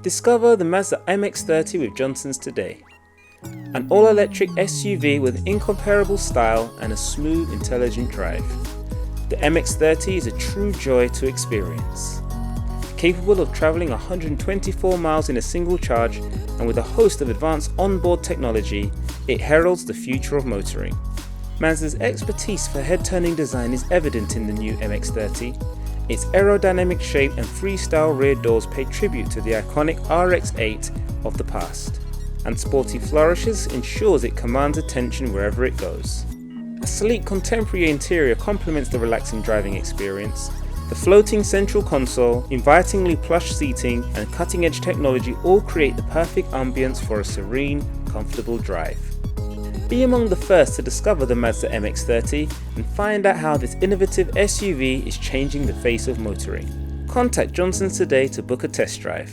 Discover the Mazda MX-30 with Johnson's today. An all-electric SUV with incomparable style and a smooth, intelligent drive. The MX-30 is a true joy to experience. Capable of traveling 124 miles in a single charge and with a host of advanced onboard technology, it heralds the future of motoring. Mazda's expertise for head-turning design is evident in the new MX-30. Its aerodynamic shape and freestyle rear doors pay tribute to the iconic RX-8 of the past, and sporty flourishes ensures it commands attention wherever it goes. A sleek contemporary interior complements the relaxing driving experience. The floating central console, invitingly plush seating, and cutting-edge technology all create the perfect ambience for a serene, comfortable drive. Be among the first to discover the Mazda MX-30 and find out how this innovative SUV is changing the face of motoring. Contact Johnson's today to book a test drive.